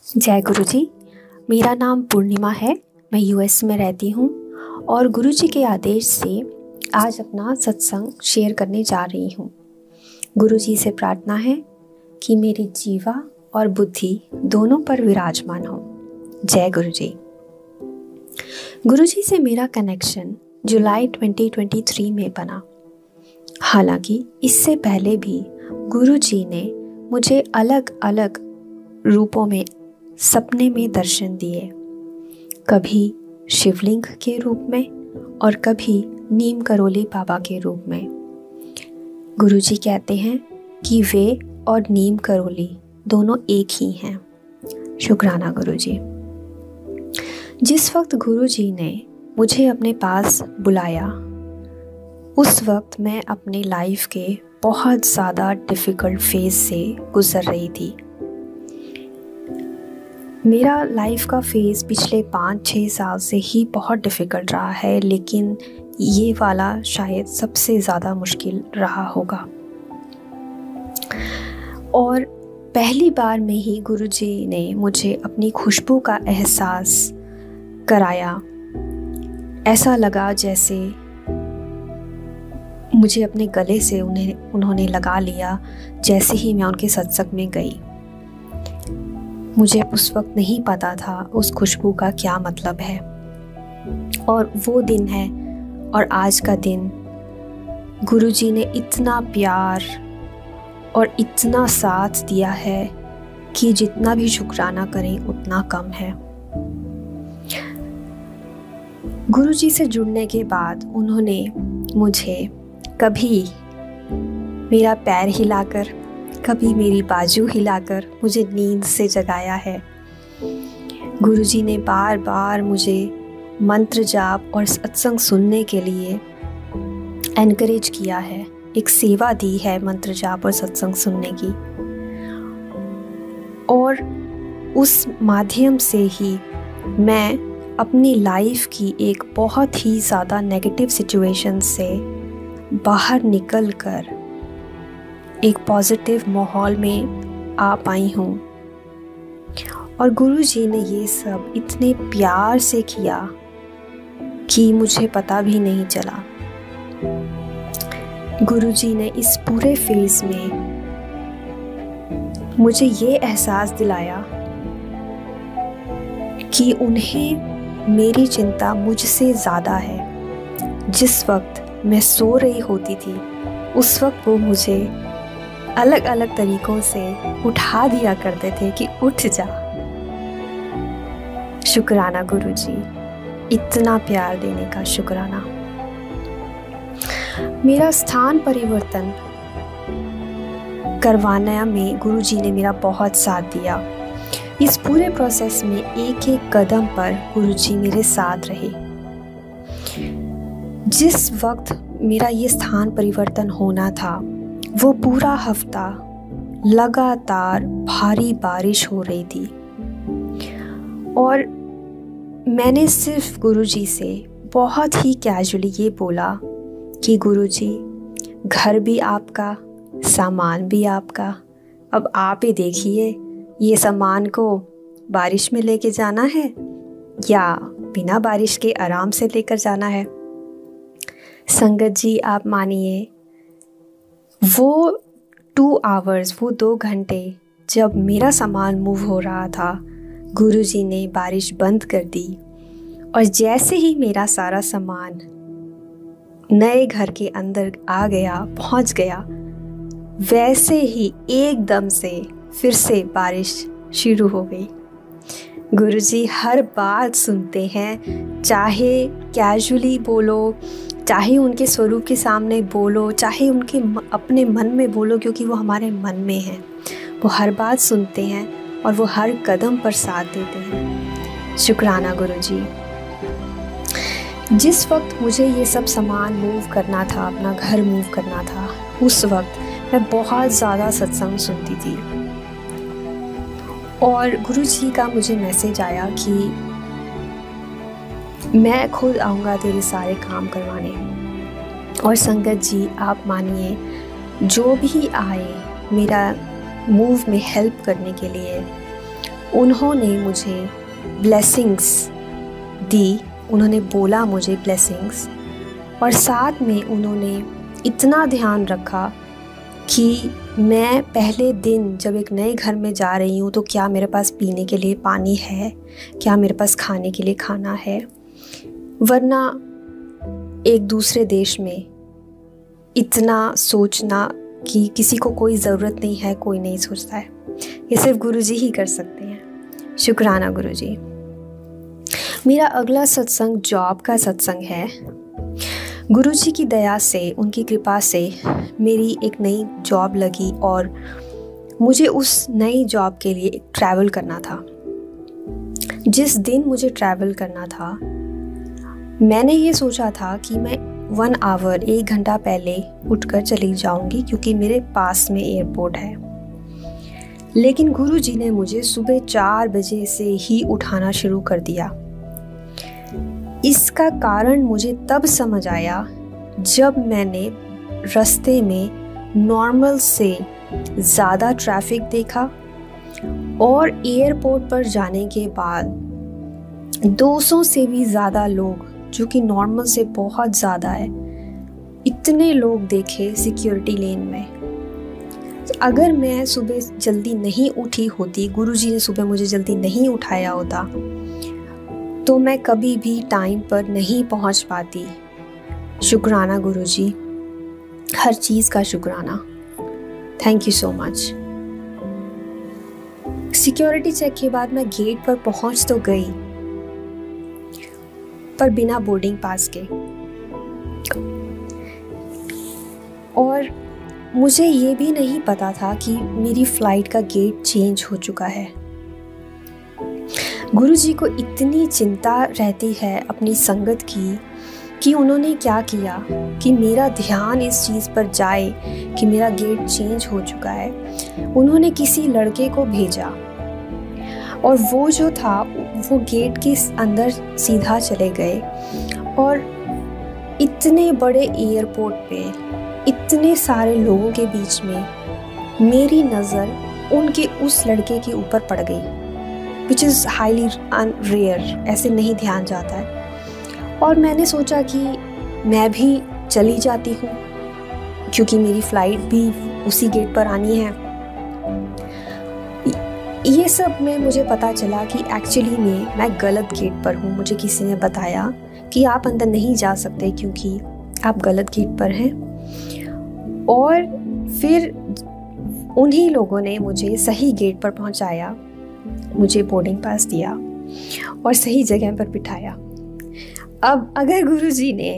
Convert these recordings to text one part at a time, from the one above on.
जय गुरु जी। मेरा नाम पूर्णिमा है। मैं यूएस में रहती हूँ और गुरु जी के आदेश से आज अपना सत्संग शेयर करने जा रही हूँ। गुरु जी से प्रार्थना है कि मेरी जीवा और बुद्धि दोनों पर विराजमान हो। जय गुरु जी। गुरु जी से मेरा कनेक्शन जुलाई 2023 में बना। हालांकि इससे पहले भी गुरु जी ने मुझे अलग अलग रूपों में सपने में दर्शन दिए, कभी शिवलिंग के रूप में और कभी नीम करोली बाबा के रूप में। गुरुजी कहते हैं कि वे और नीम करोली दोनों एक ही हैं। शुक्राना गुरुजी। जिस वक्त गुरुजी ने मुझे अपने पास बुलाया उस वक्त मैं अपने लाइफ के बहुत ज़्यादा डिफ़िकल्ट फेज़ से गुज़र रही थी। मेरा लाइफ का फेज़ पिछले 5-6 साल से ही बहुत डिफ़िकल्ट रहा है, लेकिन ये वाला शायद सबसे ज़्यादा मुश्किल रहा होगा। और पहली बार में ही गुरुजी ने मुझे अपनी खुशबू का एहसास कराया। ऐसा लगा जैसे मुझे अपने गले से उन्होंने लगा लिया जैसे ही मैं उनके सत्संग में गई। मुझे उस वक्त नहीं पता था उस खुशबू का क्या मतलब है। और वो दिन है और आज का दिन गुरुजी ने इतना प्यार और इतना साथ दिया है कि जितना भी शुक्राना करें उतना कम है। गुरुजी से जुड़ने के बाद उन्होंने मुझे कभी मेरा पैर हिलाकर, कभी मेरी बाजू हिलाकर मुझे नींद से जगाया है। गुरुजी ने बार बार मुझे मंत्र जाप और सत्संग सुनने के लिए एनकरेज किया है, एक सेवा दी है मंत्र जाप और सत्संग सुनने की। और उस माध्यम से ही मैं अपनी लाइफ की एक बहुत ही ज़्यादा नेगेटिव सिचुएशन से बाहर निकलकर एक पॉजिटिव माहौल में आ पाई हूँ। और गुरुजी ने ये सब इतने प्यार से किया कि मुझे पता भी नहीं चला। गुरुजी ने इस पूरे फेज़ में मुझे ये एहसास दिलाया कि उन्हें मेरी चिंता मुझसे ज़्यादा है। जिस वक्त मैं सो रही होती थी उस वक्त वो मुझे अलग अलग तरीक़ों से उठा दिया करते थे कि उठ जा। शुक्राना गुरुजी, इतना प्यार देने का शुक्राना। मेरा स्थान परिवर्तन करवाने में गुरुजी ने मेरा बहुत साथ दिया। इस पूरे प्रोसेस में एक एक कदम पर गुरुजी मेरे साथ रहे। जिस वक्त मेरा ये स्थान परिवर्तन होना था वो पूरा हफ्ता लगातार भारी बारिश हो रही थी। और मैंने सिर्फ गुरुजी से बहुत ही कैजुअली ये बोला कि गुरुजी, घर भी आपका, सामान भी आपका, अब आप ही देखिए ये सामान को बारिश में लेके जाना है या बिना बारिश के आराम से लेकर जाना है। संगत जी, आप मानिए वो 2 आवर्स, वो 2 घंटे जब मेरा सामान मूव हो रहा था, गुरुजी ने बारिश बंद कर दी। और जैसे ही मेरा सारा सामान नए घर के अंदर आ गया, पहुंच गया, वैसे ही एकदम से फिर से बारिश शुरू हो गई। गुरुजी हर बात सुनते हैं, चाहे कैजुअली बोलो, चाहे उनके स्वरूप के सामने बोलो, चाहे उनके अपने मन में बोलो, क्योंकि वो हमारे मन में हैं। वो हर बात सुनते हैं और वो हर कदम पर साथ देते हैं। शुक्राना गुरुजी। जिस वक्त मुझे ये सब सामान मूव करना था, अपना घर मूव करना था, उस वक्त मैं बहुत ज़्यादा सत्संग सुनती थी। और गुरुजी का मुझे मैसेज आया कि मैं खुद आऊँगा तेरे सारे काम करवाने। और संगत जी, आप मानिए जो भी आए मेरा मूव में हेल्प करने के लिए, उन्होंने मुझे ब्लेसिंग्स दी, उन्होंने बोला मुझे ब्लेसिंग्स, और साथ में उन्होंने इतना ध्यान रखा कि मैं पहले दिन जब एक नए घर में जा रही हूँ तो क्या मेरे पास पीने के लिए पानी है, क्या मेरे पास खाने के लिए खाना है, वरना एक दूसरे देश में इतना सोचना कि किसी को कोई ज़रूरत नहीं है, कोई नहीं सोचता है, ये सिर्फ गुरुजी ही कर सकते हैं। शुक्राना गुरुजी। मेरा अगला सत्संग जॉब का सत्संग है। गुरुजी की दया से, उनकी कृपा से मेरी एक नई जॉब लगी और मुझे उस नई जॉब के लिए ट्रैवल करना था। जिस दिन मुझे ट्रैवल करना था, मैंने ये सोचा था कि मैं 1 आवर 1 घंटा पहले उठकर चली जाऊंगी क्योंकि मेरे पास में एयरपोर्ट है। लेकिन गुरुजी ने मुझे सुबह 4 बजे से ही उठाना शुरू कर दिया। इसका कारण मुझे तब समझ आया जब मैंने रास्ते में नॉर्मल से ज़्यादा ट्रैफिक देखा और एयरपोर्ट पर जाने के बाद 200 से भी ज़्यादा लोग, जो कि नॉर्मल से बहुत ज़्यादा है, इतने लोग देखे सिक्योरिटी लेन में। अगर मैं सुबह जल्दी नहीं उठी होती, गुरुजी ने सुबह मुझे जल्दी नहीं उठाया होता, तो मैं कभी भी टाइम पर नहीं पहुंच पाती। शुक्राना गुरुजी, हर चीज़ का शुक्राना। Thank you so much. Security check के बाद मैं गेट पर पहुंच तो गई, पर बिना बोर्डिंग पास के। और मुझे ये भी नहीं पता था कि मेरी फ़्लाइट का गेट चेंज हो चुका है। गुरुजी को इतनी चिंता रहती है अपनी संगत की कि उन्होंने क्या किया कि मेरा ध्यान इस चीज़ पर जाए कि मेरा गेट चेंज हो चुका है। उन्होंने किसी लड़के को भेजा और वो जो था वो गेट के अंदर सीधा चले गए और इतने बड़े एयरपोर्ट पे इतने सारे लोगों के बीच में मेरी नज़र उनके उस लड़के के ऊपर पड़ गई, विच इज़ हाईली रेयर, ऐसे नहीं ध्यान जाता है। और मैंने सोचा कि मैं भी चली जाती हूँ क्योंकि मेरी फ़्लाइट भी उसी गेट पर आनी है। ये सब में मुझे पता चला कि एक्चुअली में मैं गलत गेट पर हूँ। मुझे किसी ने बताया कि आप अंदर नहीं जा सकते क्योंकि आप गलत गेट पर हैं। और फिर उन्हीं लोगों ने मुझे सही गेट पर पहुँचाया, मुझे बोर्डिंग पास दिया और सही जगह पर बिठाया। अब अगर गुरुजी ने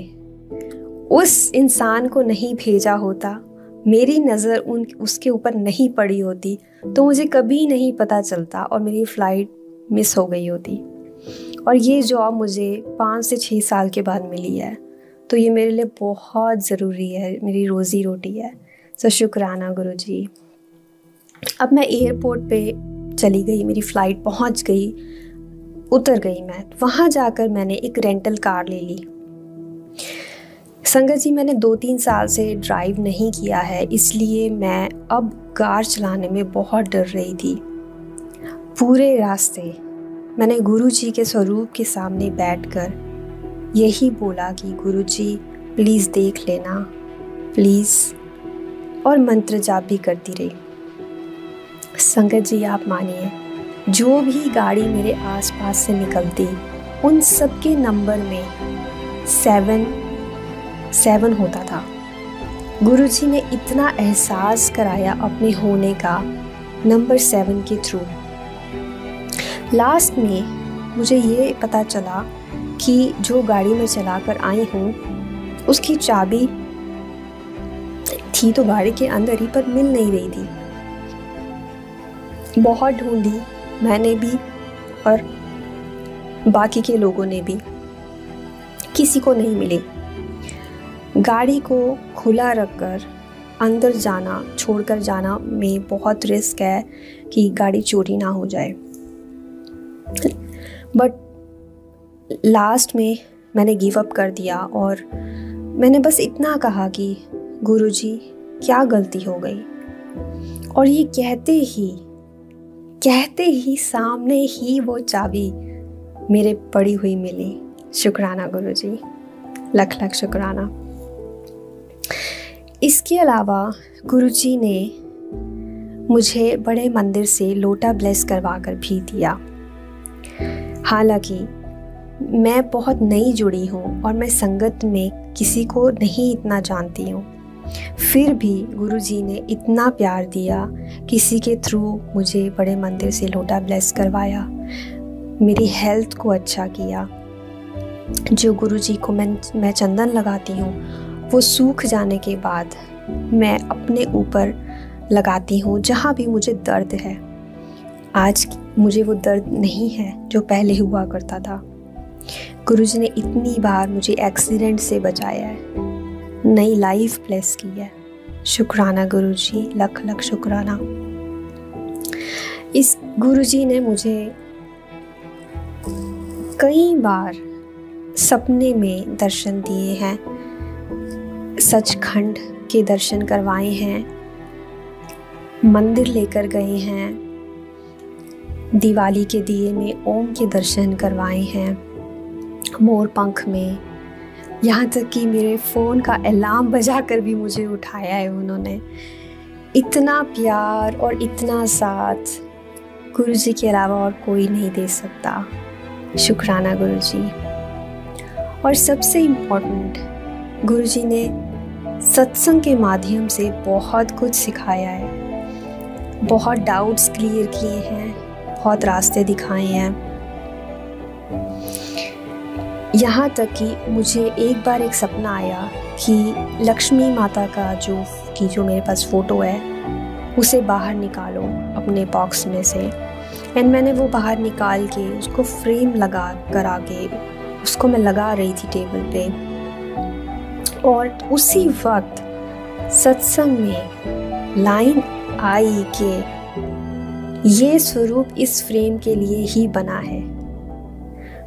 उस इंसान को नहीं भेजा होता, मेरी नज़र उसके ऊपर नहीं पड़ी होती, तो मुझे कभी नहीं पता चलता और मेरी फ़्लाइट मिस हो गई होती। और ये जॉब मुझे 5 से 6 साल के बाद मिली है, तो ये मेरे लिए बहुत ज़रूरी है, मेरी रोज़ी रोटी है। सो शुक्राना गुरुजी। अब मैं एयरपोर्ट पे चली गई, मेरी फ़्लाइट पहुंच गई, उतर गई मैं। वहाँ जाकर मैंने एक रेंटल कार ले ली। संगत जी, मैंने 2-3 साल से ड्राइव नहीं किया है, इसलिए मैं अब कार चलाने में बहुत डर रही थी। पूरे रास्ते मैंने गुरुजी के स्वरूप के सामने बैठकर यही बोला कि गुरुजी प्लीज़ देख लेना, प्लीज़, और मंत्र जाप भी करती रही। संगत जी, आप मानिए, जो भी गाड़ी मेरे आसपास से निकलती, उन सब के नंबर में 7 होता था। गुरुजी ने इतना एहसास कराया अपने होने का नंबर 7 के थ्रू। लास्ट में मुझे ये पता चला कि जो गाड़ी मैं चलाकर आई हूँ उसकी चाबी थी तो गाड़ी के अंदर ही, पर मिल नहीं रही थी। बहुत ढूंढी मैंने भी और बाकी के लोगों ने भी, किसी को नहीं मिली। गाड़ी को खुला रखकर अंदर जाना, छोड़कर जाना में बहुत रिस्क है कि गाड़ी चोरी ना हो जाए। बट लास्ट में मैंने गिव अप कर दिया और मैंने बस इतना कहा कि गुरुजी क्या गलती हो गई। और ये कहते ही कहते ही सामने ही वो चाबी मेरे पड़ी हुई मिली। शुक्राना गुरुजी, लख लख शुक्राना। इसके अलावा गुरुजी ने मुझे बड़े मंदिर से लोटा ब्लेस करवा कर भी दिया। हालांकि मैं बहुत नई जुड़ी हूँ और मैं संगत में किसी को नहीं इतना जानती हूँ, फिर भी गुरुजी ने इतना प्यार दिया, किसी के थ्रू मुझे बड़े मंदिर से लोटा ब्लेस करवाया, मेरी हेल्थ को अच्छा किया। जो गुरुजी को मैं चंदन लगाती हूँ वो सूख जाने के बाद मैं अपने ऊपर लगाती हूँ जहाँ भी मुझे दर्द है। आज मुझे वो दर्द नहीं है जो पहले हुआ करता था। गुरुजी ने इतनी बार मुझे एक्सीडेंट से बचाया है, नई लाइफ ब्लेस की है। शुक्राना गुरुजी, लख लख शुक्राना। इस गुरुजी ने मुझे कई बार सपने में दर्शन दिए हैं, सचखंड के दर्शन करवाए हैं, मंदिर लेकर गए हैं, दिवाली के दिए में ओम के दर्शन करवाए हैं, मोर पंख में, यहाँ तक कि मेरे फ़ोन का अलार्म बजाकर भी मुझे उठाया है उन्होंने। इतना प्यार और इतना साथ गुरुजी के अलावा और कोई नहीं दे सकता। शुक्राना गुरुजी। और सबसे इम्पोर्टेंट, गुरुजी ने सत्संग के माध्यम से बहुत कुछ सिखाया है, बहुत डाउट्स क्लियर किए हैं, बहुत रास्ते दिखाए हैं। यहाँ तक कि मुझे एक बार एक सपना आया कि लक्ष्मी माता का जो मेरे पास फ़ोटो है उसे बाहर निकालो अपने बॉक्स में से। एंड मैंने वो बाहर निकाल के उसको फ्रेम लगा कर आगे उसको मैं लगा रही थी टेबल पे। और उसी वक्त सत्संग में लाइन आई कि ये स्वरूप इस फ्रेम के लिए ही बना है।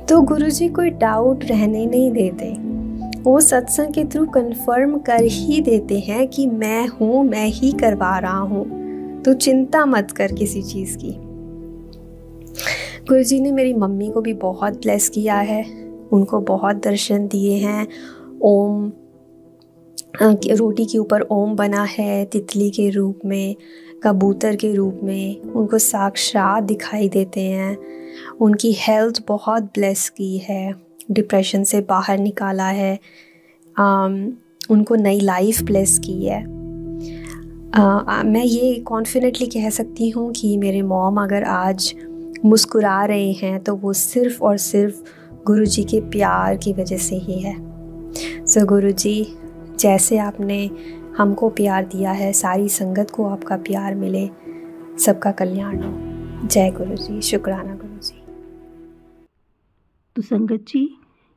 तो गुरुजी कोई डाउट रहने नहीं देते, वो सत्संग के थ्रू कंफर्म कर ही देते हैं कि मैं हूँ, मैं ही करवा रहा हूँ, तो चिंता मत कर किसी चीज़ की। गुरुजी ने मेरी मम्मी को भी बहुत ब्लेस किया है, उनको बहुत दर्शन दिए हैं। ओम, रोटी के ऊपर ओम बना है, तितली के रूप में, कबूतर के रूप में, उनको साक्षात दिखाई देते हैं। उनकी हेल्थ बहुत ब्लेस की है, डिप्रेशन से बाहर निकाला है, उनको नई लाइफ ब्लेस की है। मैं ये कॉन्फिडेंटली कह सकती हूँ कि मेरे मॉम अगर आज मुस्कुरा रहे हैं तो वो सिर्फ़ और सिर्फ गुरुजी के प्यार की वजह से ही है। सो गुरुजी, जैसे आपने हमको प्यार दिया है, सारी संगत को आपका प्यार मिले, सबका कल्याण हो। जय गुरुजी, शुक्राना गुरुजी। तो संगत जी,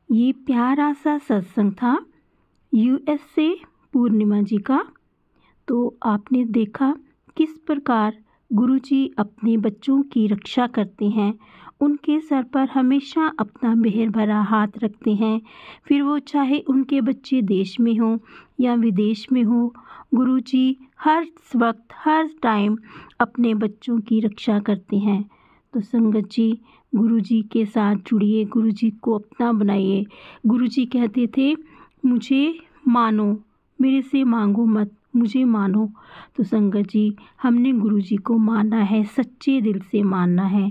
ये प्यारा सा सत्संग था यूएस से पूर्णिमा जी का। तो आपने देखा किस प्रकार गुरुजी अपने बच्चों की रक्षा करते हैं, उनके सर पर हमेशा अपना मेहर भरा हाथ रखते हैं। फिर वो चाहे उनके बच्चे देश में हों या विदेश में हो, गुरुजी हर वक्त हर टाइम अपने बच्चों की रक्षा करते हैं। तो संगत जी, गुरुजी के साथ जुड़िए, गुरुजी को अपना बनाइए। गुरुजी कहते थे, मुझे मानो, मेरे से मांगो मत, मुझे मानो। तो संगत जी, हमने गुरुजी को माना है, सच्चे दिल से मानना है,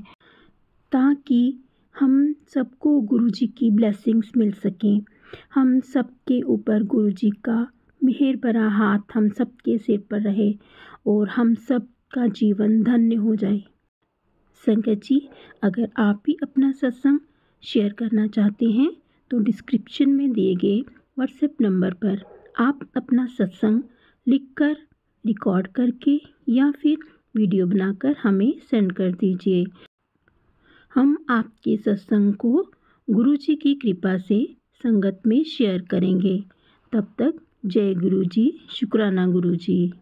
ताकि हम सबको गुरुजी की ब्लेसिंग्स मिल सकें। हम सबके ऊपर गुरुजी का मेहर भरा हाथ हम सबके सिर पर रहे और हम सब का जीवन धन्य हो जाए। संगत जी, अगर आप भी अपना सत्संग शेयर करना चाहते हैं तो डिस्क्रिप्शन में दिए गए व्हाट्सएप नंबर पर आप अपना सत्संग लिखकर, रिकॉर्ड करके या फिर वीडियो बनाकर हमें सेंड कर दीजिए। हम आपके सत्संग को गुरुजी की कृपा से संगत में शेयर करेंगे। तब तक जय गुरुजी, शुक्राना गुरुजी।